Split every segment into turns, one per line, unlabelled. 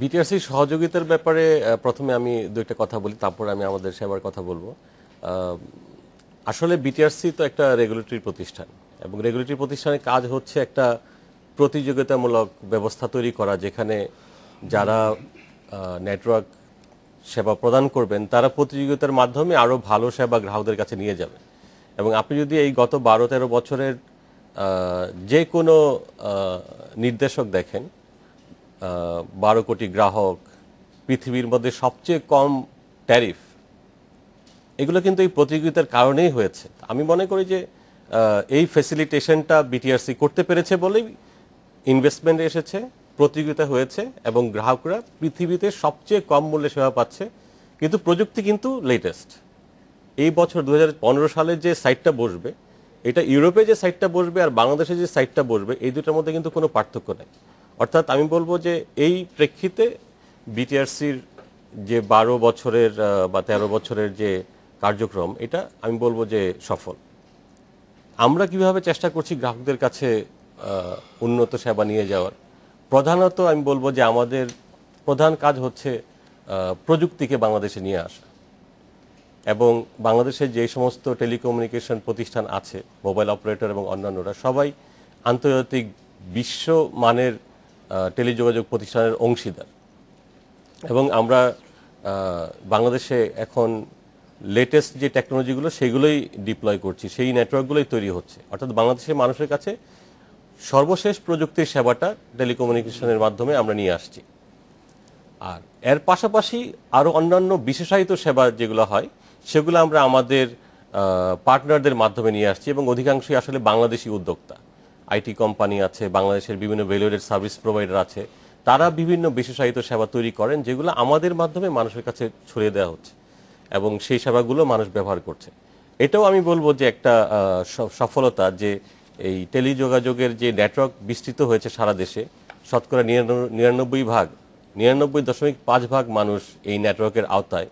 বিটিআরসির সহযোগিতার ব্যাপারে প্রথমে আমি দুইটা কথা বলি, তারপর আমি আমাদের সেবার কথা বলবো। আসলে বিটিআরসি তো একটা রেগুলেটরি প্রতিষ্ঠান এবং রেগুলেটরি প্রতিষ্ঠানের কাজ হচ্ছে একটা প্রতিযোগিতামূলক ব্যবস্থা তৈরি করা, যেখানে যারা নেটওয়ার্ক সেবা প্রদান করবেন তারা প্রতিযোগিতার মাধ্যমে আরও ভালো সেবা গ্রাহকদের কাছে নিয়ে যাবে। এবং আপনি যদি এই গত 12-13 বছরের যে কোনো নির্দেশক দেখেন, 12 কোটি গ্রাহক, পৃথিবীর মধ্যে সবচেয়ে কম ট্যারিফ, এগুলো কিন্তু এই প্রতিযোগিতার কারণেই হয়েছে। আমি মনে করি যে এই ফ্যাসিলিটেশনটা বিটিআরসি করতে পেরেছে বলেই ইনভেস্টমেন্ট এসেছে, প্রতিযোগিতা হয়েছে এবং গ্রাহকরা পৃথিবীতে সবচেয়ে কম মূল্যে সেবা পাচ্ছে। কিন্তু প্রযুক্তি কিন্তু লেটেস্ট। এই বছর 2015 সালে যে সাইটটা বসবে, এটা ইউরোপে যে সাইটটা বসবে আর বাংলাদেশে যে সাইটটা বসবে, এই দুটোর মধ্যে কিন্তু কোনো পার্থক্য নেই। অর্থাৎ আমি বলবো যে এই প্রেক্ষিতে বিটিআরসির যে 12 বছরের বা 13 বছরের যে কার্যক্রম, এটা আমি বলবো যে সফল। আমরা কিভাবে চেষ্টা করছি গ্রাহকদের কাছে উন্নত সেবা নিয়ে যাওয়ার, প্রধানত আমি বলবো যে আমাদের প্রধান কাজ হচ্ছে প্রযুক্তিকে বাংলাদেশে নিয়ে আসা এবং বাংলাদেশের যে সমস্ত টেলিকমিউনিকেশন প্রতিষ্ঠান আছে, মোবাইল অপারেটর এবং অন্যান্যরা, সবাই আন্তর্জাতিক বিশ্বমানের টেলিযোগাযোগ প্রতিষ্ঠানের অংশীদার এবং আমরা বাংলাদেশে এখন লেটেস্ট যে টেকনোলজিগুলো সেগুলোই ডিপ্লয় করছি, সেই নেটওয়ার্কগুলোই তৈরি হচ্ছে। অর্থাৎ বাংলাদেশের মানুষের কাছে সর্বশেষ প্রযুক্তির সেবাটা টেলিকমিউনিকেশনের মাধ্যমে আমরা নিয়ে আসছি। আর এর পাশাপাশি আরও অন্যান্য বিশেষায়িত সেবা যেগুলো হয়, সেগুলো আমরা আমাদের পার্টনারদের মাধ্যমে নিয়ে আসছি এবং অধিকাংশই আসলে বাংলাদেশি উদ্যোক্তা। আইটি কোম্পানি আছে, বাংলাদেশের বিভিন্ন ভ্যালুয়েডেড সার্ভিস প্রোভাইডার আছে, তারা বিভিন্ন বিশেষায়িত সেবা তৈরি করেন যেগুলো আমাদের মাধ্যমে মানুষের কাছে ছড়িয়ে দেওয়া হচ্ছে এবং সেই সেবাগুলো মানুষ ব্যবহার করছে। এটাও আমি বলবো যে একটা সফলতা, যে এই টেলিযোগাযোগের যে নেটওয়ার্ক বিস্তৃত হয়েছে সারা দেশে, শতকরা 99.5% মানুষ এই নেটওয়ার্কের আওতায়।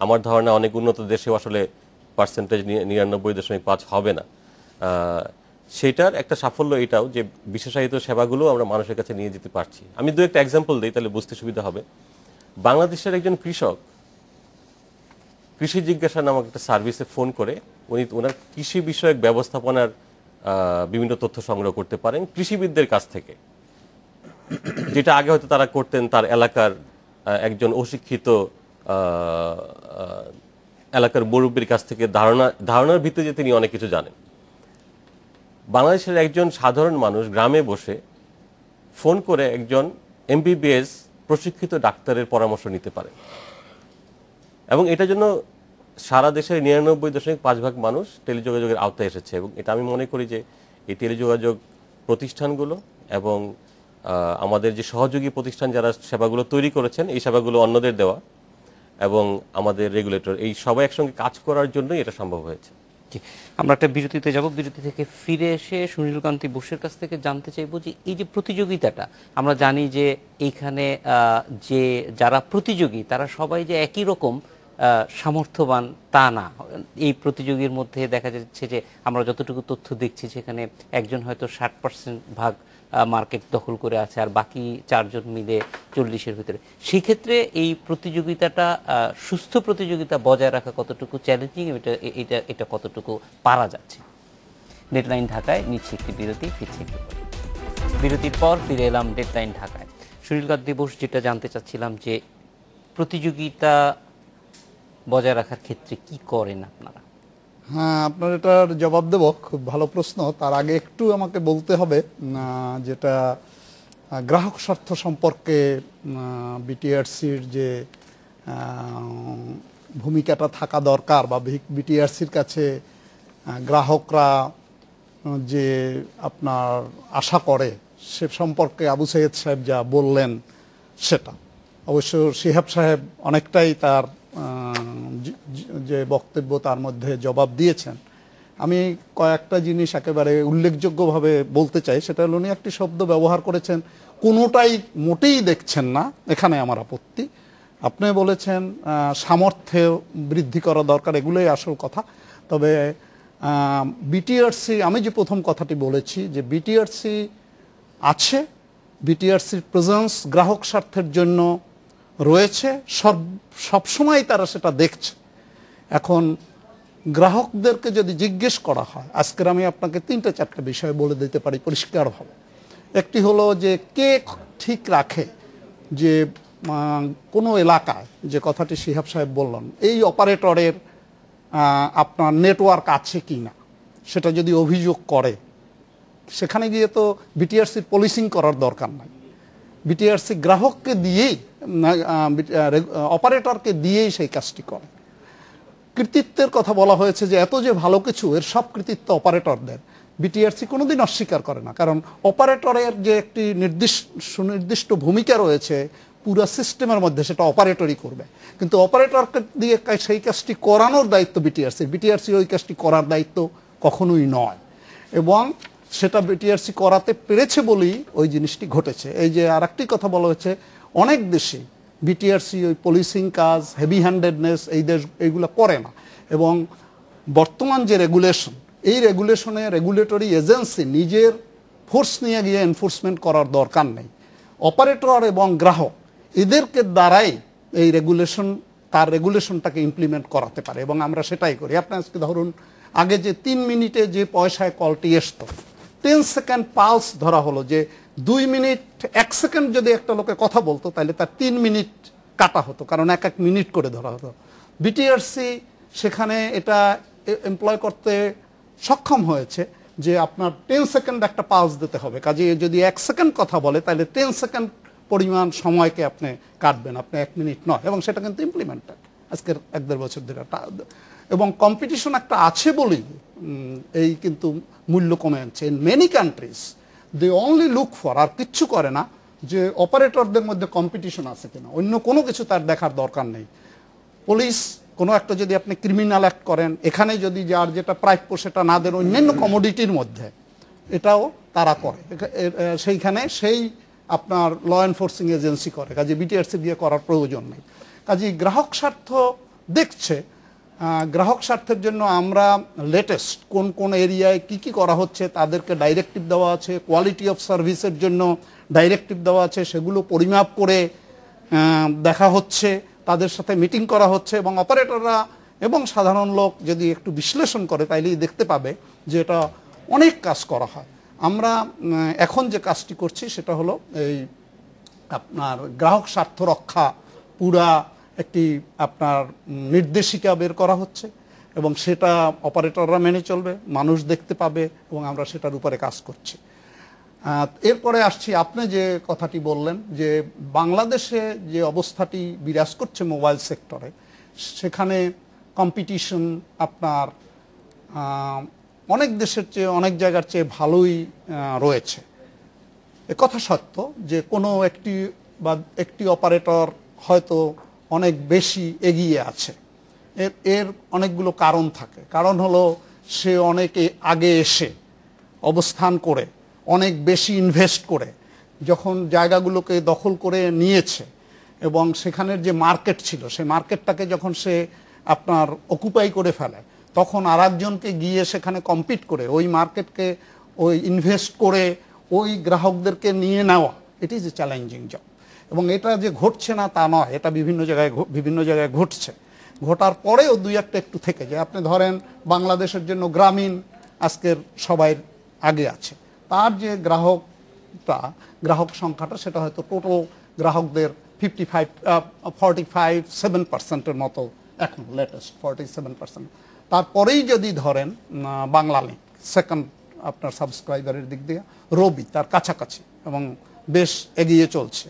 আমার ধারণা অনেক উন্নত দেশেও আসলে পার্সেন্টেজ 99.5 হবে না। সেটার একটা সাফল্য এটাও যে বিশেষায়িত সেবাগুলো আমরা মানুষের কাছে নিয়ে যেতে পারছি। আমি দু একটা এক্সাম্পল দিই, তাহলে বুঝতে সুবিধা হবে। বাংলাদেশের একজন কৃষক কৃষি জিজ্ঞাসা নামক একটা সার্ভিসে ফোন করে ওনার কৃষি বিষয়ক ব্যবস্থাপনার বিভিন্ন তথ্য সংগ্রহ করতে পারেন কৃষিবিদদের কাছ থেকে, যেটা আগে হয়তো তারা করতেন তার এলাকার একজন অশিক্ষিত এলাকার মুরব্বীর কাছ থেকে, ধারণার ভিত্তিতে তিনি অনেক কিছু জানেন। বাংলাদেশের একজন সাধারণ মানুষ গ্রামে বসে ফোন করে একজন এমবিবিএস প্রশিক্ষিত ডাক্তারের পরামর্শ নিতে পারে এবং এটার জন্য সারা দেশের 99.5% মানুষ টেলিযোগাযোগের আওতায় এসেছে। এবং এটা আমি মনে করি যে এই টেলিযোগাযোগ প্রতিষ্ঠানগুলো এবং আমাদের যে সহযোগী প্রতিষ্ঠান যারা সেবাগুলো তৈরি করেছেন, এই সেবাগুলো অন্যদের দেওয়া এবং আমাদের রেগুলেটর, এই সবাই একসঙ্গে কাজ করার জন্যই এটা সম্ভব হয়েছে।
আমরা একটা বিরতিতে যাব, বিরতি থেকে ফিরে এসে সুনীল কান্তি বোসের কাছ থেকে জানতে চাইবো যে এই যে প্রতিযোগিতাটা, আমরা জানি যে এইখানে যে যারা প্রতিযোগী তারা সবাই যে একই রকম সামর্থ্যবান তা না। এই প্রতিযোগীর মধ্যে দেখা যাচ্ছে যে আমরা যতটুকু তথ্য দেখছি সেখানে একজন হয়তো 60% মার্কেট দখল করে আছে আর বাকি 4 জন মিলে 40-এর ভিতরে। সেই ক্ষেত্রে এই প্রতিযোগিতাটা সুস্থ প্রতিযোগিতা বজায় রাখা কতটুকু চ্যালেঞ্জিং, এটা কতটুকু পারা যাচ্ছে। ডেডলাইন ঢাকায় নিচ্ছে একটি বিরতি, ফিরছে একটু পরে। বিরতির পর ফিরে এলাম ডেডলাইন ঢাকায়। সুনীল কান্তি বোস, যেটা জানতে চাচ্ছিলাম যে প্রতিযোগিতা বজায় রাখার ক্ষেত্রে কি করেন আপনারা?
হ্যাঁ, আপনার এটার জবাব দেব। খুব ভালো প্রশ্ন। তার আগে একটু আমাকে বলতে হবে যেটা গ্রাহক স্বার্থ সম্পর্কে বিটিআরসির যে ভূমিকাটা থাকা দরকার বা বিটিআরসির কাছে গ্রাহকরা যে আপনার আশা করে সে সম্পর্কে আবু সৈয়দ সাহেব যা বললেন, সেটা অবশ্য শিহাব সাহেব অনেকটাই তার যে বক্তব্য তার মধ্যে জবাব দিয়েছেন। আমি কয়েকটা জিনিস একেবারে উল্লেখযোগ্যভাবে বলতে চাই। সেটা হলো, উনি একটি শব্দ ব্যবহার করেছেন, কোনোটাই মোটেই দেখছেন না। এখানে আমার আপত্তি। আপনি বলেছেন সামর্থ্য বৃদ্ধি করা দরকার, এগুলোই আসল কথা। তবে বিটিআরসি, আমি যে প্রথম কথাটি বলেছি যে বিটিআরসি আছে বিটিআরসির প্রেজেন্স গ্রাহক স্বার্থের জন্য রয়েছে, সবসময় তারা সেটা দেখছে। এখন গ্রাহকদেরকে যদি জিজ্ঞেস করা হয়, আজকের আমি আপনাকে 3-4টা বিষয় বলে দিতে পারি পরিষ্কারভাবে। একটি হলো যে কে ঠিক রাখে যে কোনো এলাকায়, যে কথাটি শিহাব সাহেব বললেন, এই অপারেটরের আপনার নেটওয়ার্ক আছে কি না, সেটা যদি অভিযোগ করে, সেখানে গিয়ে তো বিটিআরসির পলিসিং করার দরকার নাই। বিটিআরসি গ্রাহককে দিয়েই, অপারেটরকে দিয়েই সেই কাজটি করে। কৃতিত্বের কথা বলা হয়েছে যে এত যে ভালো কিছু, এর সব কৃতিত্ব অপারেটরদের। বিটিআরসি কোনোদিন অস্বীকার করে না, কারণ অপারেটরের যে একটি সুনির্দিষ্ট ভূমিকা রয়েছে পুরো সিস্টেমের মধ্যে, সেটা অপারেটরই করবে। কিন্তু অপারেটরকে দিয়ে সেই কাজটি করানোর দায়িত্ব বিটিআরসি ওই কাজটি করার দায়িত্ব কখনোই নয়। এবং সেটা বিটিআরসি করাতে পেরেছে বলেই ওই জিনিসটি ঘটেছে। এই যে আর একটি কথা বলা হয়েছে, অনেক দেশে বিটিআরসি ওই পলিসিং কাজ, হেভি হ্যান্ডেডনেস এইগুলো করে না। এবং বর্তমান যে রেগুলেশন, এই রেগুলেশনে রেগুলেটরি এজেন্সি নিজের ফোর্স নিয়ে গিয়ে এনফোর্সমেন্ট করার দরকার নেই। অপারেটর এবং গ্রাহক এদেরকে দ্বারাই এই তার রেগুলেশনটাকে ইমপ্লিমেন্ট করাতে পারে, এবং আমরা সেটাই করি। আপনি আজকে ধরুন, আগে যে 3 মিনিটে যে পয়সায় কলটি আসতো, 10 সেকেন্ড পালস ধরা হলো, যে 2 মিনিট 1 সেকেন্ড যদি একটা লোকে কথা বলতো, তাহলে তার 3 মিনিট কাটা হতো, কারণ 1 মিনিট করে ধরা হতো। বিটিআরসি সেখানে এটা এমপ্লয় করতে সক্ষম হয়েছে যে আপনার 10 সেকেন্ড একটা পালস দিতে হবে। কাজে যদি 1 সেকেন্ড কথা বলে, তাহলে 10 সেকেন্ড পরিমাণ সময়কে আপনি কাটবেন, আপনি 1 মিনিট নয়। এবং সেটা কিন্তু ইমপ্লিমেন্টেড আজকের 1-1.5 বছর ধরে। এবং কম্পিটিশন একটা আছে বলেই এই কিন্তু মূল্য কমে আনছে। In many countries they only look for, আর কিচ্ছু করে না যে অপারেটরদের মধ্যে কম্পিটিশন আছে কিনা, অন্য কোনো কিছু তার দেখার দরকার নেই। পুলিশ কোনো একটা যদি আপনি ক্রিমিনাল অ্যাক্ট করেন, এখানে যদি যার যেটা প্রাপ্য সেটা না দেন অন্যান্য কমোডিটির মধ্যে, এটাও তারা করে। সেইখানে সেই আপনার ল এনফোর্সিং এজেন্সি করে, কাজে বিটিআরসি দিয়ে করার প্রয়োজন নেই। কাজে গ্রাহক স্বার্থ দেখছে। গ্রাহক স্বার্থের জন্য আমরা লেটেস্ট কোন কোন এরিয়ায় কি কি করা হচ্ছে তাদেরকে ডাইরেক্টিভ দেওয়া আছে, কোয়ালিটি অফ সার্ভিসের জন্য ডাইরেক্টিভ দেওয়া আছে, সেগুলো পরিমাপ করে দেখা হচ্ছে, তাদের সাথে মিটিং করা হচ্ছে। এবং অপারেটররা এবং সাধারণ লোক যদি একটু বিশ্লেষণ করে, তাইলেই দেখতে পাবে যে এটা অনেক কাজ করা হয়। আমরা এখন যে কাজটি করছি সেটা হলো এই আপনার গ্রাহক স্বার্থ রক্ষা পুরা একটি আপনার নির্দেশিকা বের করা হচ্ছে, এবং সেটা অপারেটররা মেনে চলবে, মানুষ দেখতে পাবে, এবং আমরা সেটার উপরে কাজ করছি। এরপরে আসছি, আপনি যে কথাটি বললেন যে বাংলাদেশে যে অবস্থাটি বিরাজ করছে মোবাইল সেক্টরে, সেখানে কম্পিটিশন আপনার অনেক দেশের চেয়ে, অনেক জায়গার চেয়ে ভালোই রয়েছে। একথা সত্য যে কোনো একটি অপারেটর হয়তো অনেক বেশি এগিয়ে আছে। এর অনেকগুলো কারণ থাকে। কারণ হলো সে অনেকে আগে এসে অবস্থান করে অনেক বেশি ইনভেস্ট করে যখন জায়গাগুলোকে দখল করে নিয়েছে, এবং সেখানের যে মার্কেট ছিল সেই মার্কেটটাকে যখন সে আপনার অকুপাই করে ফেলে, তখন আরেকজনকে গিয়ে সেখানে কম্পিট করে ওই মার্কেটকে ওই ইনভেস্ট করে ওই গ্রাহকদেরকে নিয়ে নেওয়া, it is a challenging job. এবং এটা যে ঘটছে না তা নয়, এটা বিভিন্ন জায়গায় ঘটছে। ঘটার পরেও 2-1টা একটু থেকে যায়। আপনি ধরেন বাংলাদেশের জন্য গ্রামীণ আজকের সবাই আগে আছে, তার যে গ্রাহক সংখ্যাটা সেটা হয়তো টোটাল গ্রাহকদের 47% মতো, এখন লেটেস্ট 47%। তারপরেই যদি ধরেন বাংলালিংক সেকেন্ড আপনার সাবস্ক্রাইবারের দিক দিয়ে, রবি তার কাছাকাছি এবং বেশ এগিয়ে চলছে।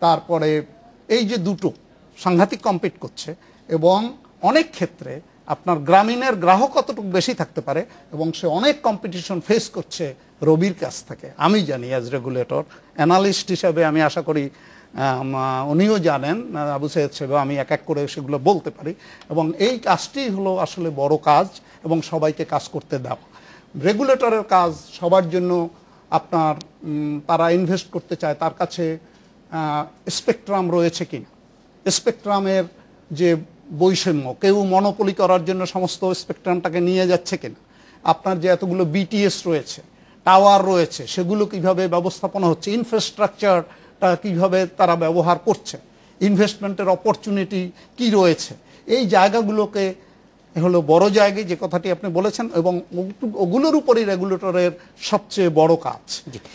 তারপরে এই যে দুটো সাংঘাতিক কম্পিট করছে, এবং অনেক ক্ষেত্রে আপনার গ্রামীণের গ্রাহক কতটুকু বেশি থাকতে পারে, এবং সে অনেক কম্পিটিশন ফেস করছে রবির কাছ থেকে। আমি জানি অ্যাজ রেগুলেটর, অ্যানালিস্ট হিসাবে আমি আশা করি উনিও জানেন, আবু সৈয়দ সাহেব, আমি এক এক করে সেগুলো বলতে পারি। এবং এই কাজটি হলো আসলে বড় কাজ, এবং সবাইকে কাজ করতে দেওয়া। রেগুলেটরের কাজ সবার জন্য, আপনার তারা ইনভেস্ট করতে চায়, তার কাছে স্পেকট্রাম রয়েছে কিনা, স্পেকট্রামের যে বৈষম্য, কেউ মনোপলি করার জন্য সমস্ত স্পেকট্রামটাকে নিয়ে যাচ্ছে কিনা, আপনার যে এতগুলো বিটিএস রয়েছে, টাওয়ার রয়েছে সেগুলো কিভাবে ব্যবস্থাপনা হচ্ছে, ইনফ্রাস্ট্রাকচারটা কিভাবে তারা ব্যবহার করছে, ইনভেস্টমেন্টের অপরচুনিটি কি রয়েছে, এই জায়গাগুলোকে হলো বড় জায়গায় যে কথাটি আপনি বলেছেন, এবং ওগুলোর উপরই রেগুলেটরের সবচেয়ে বড় কাজ,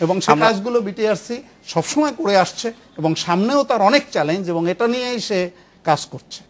এবং সেই কাজগুলো বিটিআরসি সবসময় করে আসছে এবং সামনেও তার অনেক চ্যালেঞ্জ, এবং এটা নিয়েই সে কাজ করছে।